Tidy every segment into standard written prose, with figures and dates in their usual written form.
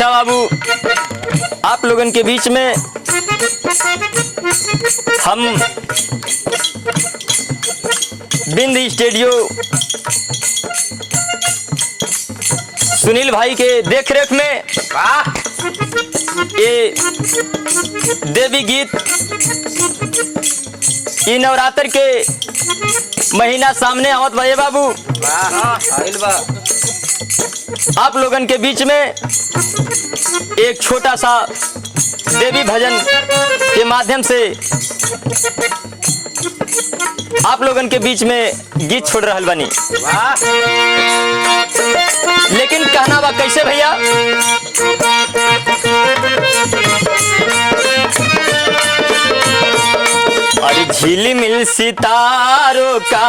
अच्छा बाबू, आप लोगन के बीच में हम बिंद स्टूडियो सुनील भाई के देख रेख में ये देवी गीत ये नवरात्र के महीना सामने आवत बा बाबू। आप लोगन के बीच में एक छोटा सा देवी भजन के माध्यम से आप लोगन के बीच में गीत छोड़ रहल बनी। लेकिन कहना बा कैसे भैया, अरे झिलमिल सितारों का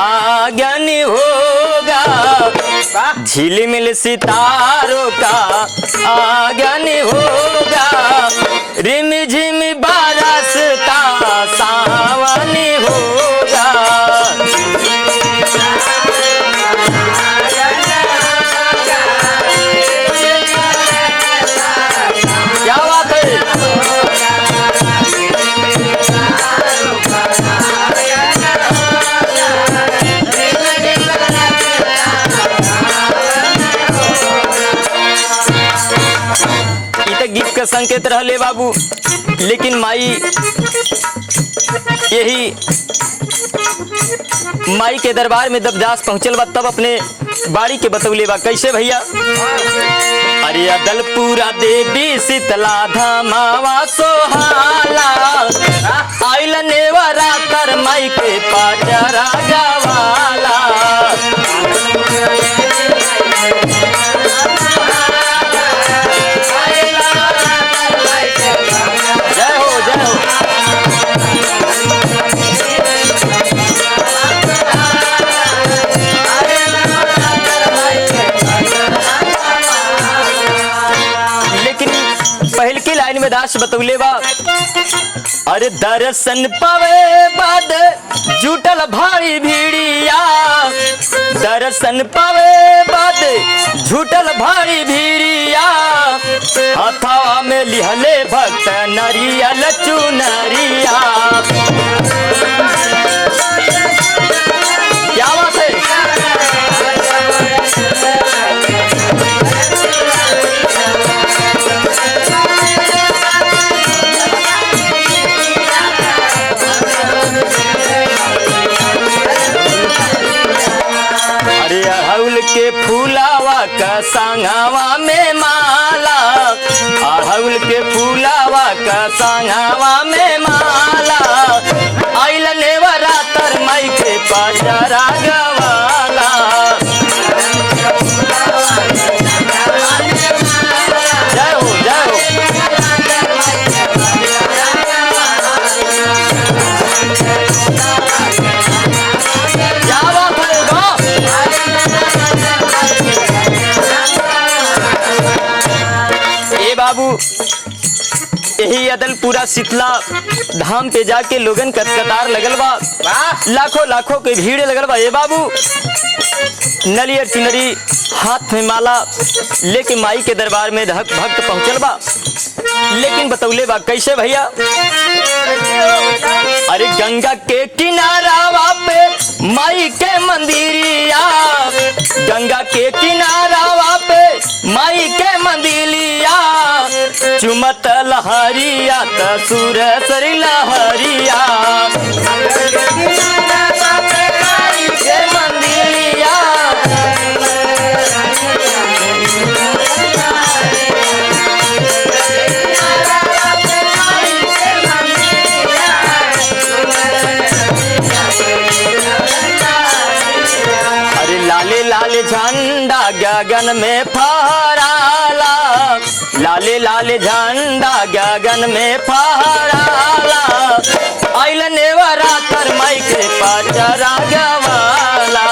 आगन होगा, झिलमिल सितारों का आगन होगा, रिम झिम बरसता सावन होगा। क्या बात है, गीत का संकेत रहले बाबू। लेकिन माई यही माई के दरबार में जब दास पहुंचल बा तब अपने बाड़ी के बतौले बा कैसे भैया, अरे अदलपुरा देवी शीतला धामावा सोहाला, आइल नेवरा कर माई के पाटरा गवाला। पहल की लाइन में दास बतौले बा, अरे दर्शन पावे बाद जुटल भारी भीड़िया, दर्शन पावे बाद जुटल भारी भीड़िया, हथवा में लिहले भक्त नरियल चुनरिया। क्या बात है, अड़हुल के फूलावा का संगवा में माला, अड़हुल के फूलावा का संगवा में माला, आइल नेवरा तर माई के पाटरा गवाला। जय हो जय हो, क्या बात है बाबू। यही अदलपुरा शीतला धाम पे जाके लोगन कतार लगल बा, लाखों लाखों के भीड़ लगल बा। ये बाबू नलियर चुनरी हाथ में माला लेके माई के दरबार में भक्त पहुंचल बा। लेकिन बतौले बा कैसे भैया, अरे गंगा के किनारावा पे माई के मंदिरिया, गंगा के किनारावा पे माई के मंदिरिया, चुमत लहरिया त सुर सरी लहरिया, के मंदिरिया लाले लाले झंडा गगन में फहराला, लाले लाले झंडा गगन में फहराला, आइल नेवरा तर माई के पाटरा गवाला।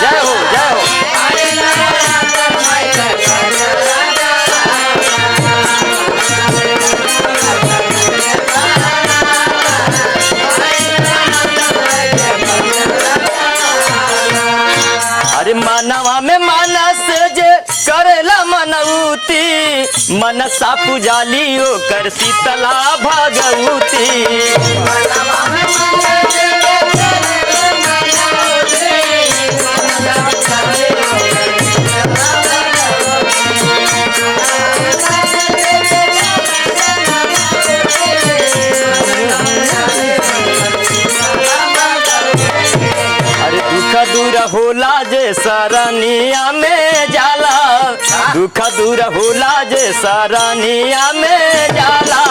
जय हो जय हो, अरे करेला मनौती मनसा पुजाली ओकर शीतला भगवती। अरे दुख दूर होला जे सरनिया में जाला, दुख दूर होला जे सरनिया में जाला,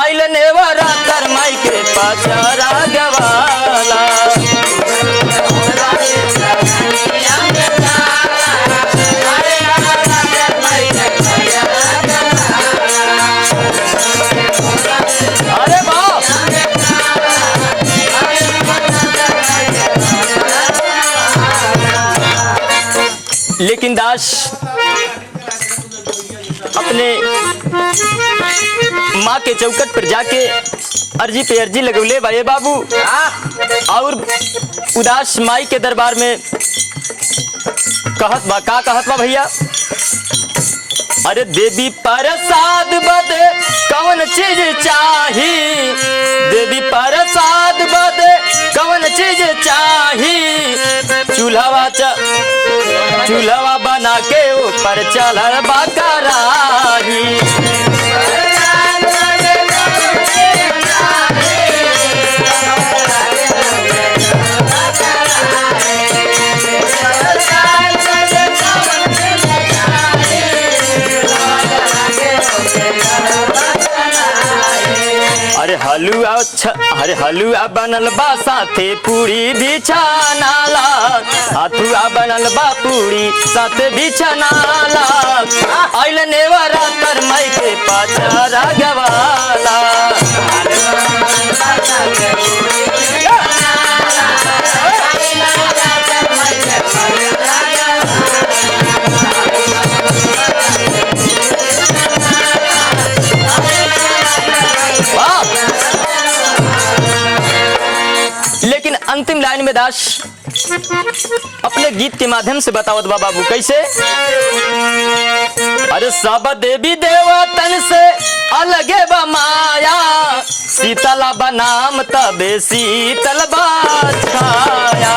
आइल नेवरा कर माई के पचरा गवाला। अरे बाप लेकिन दास अपने माँ के चौकट पर जाके अर्जी पे अर्जी लगौले भाई बाबू, और उदास माई के दरबार में कहत बा, का कहत बा भैया? अरे देवी प्रसाद बदे कौन चीज चाही, देवी प्रसाद बदे कौन चीज चाही, चूल्हा बना के ऊपर चढ़ल बा कराही। अरे हलुआ बनल बा साथे पूरी भी छानाला, हथुआ बनल बा पूरी साथे भी छानाला, आइल नेवरा कर माई के पचरा गवाला। लेकिन अंतिम लाइन में दास अपने गीत के माध्यम से बतावत बा बाबू कैसे? अरे सब देवी देवतन से अलगे बा माया, शीतला बनाम तबे शीतल बा छाया।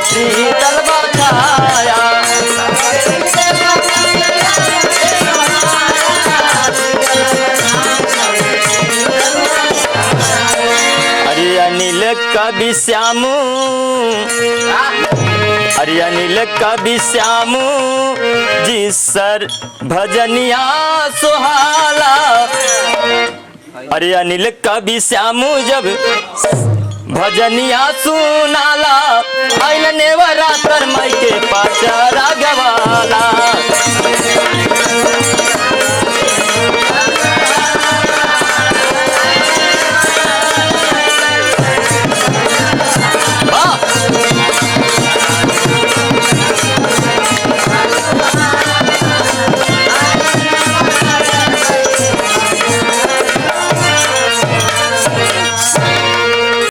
शीतल बा छाया। अनिल कवि श्यामू, अरे अनिल कवि श्यामू जी सर भजनिया सुहाला। अरे अनिल कवि श्यामू जब भजनिया सुनाला, आइल नेवरा कर माई के पचरा गवाला।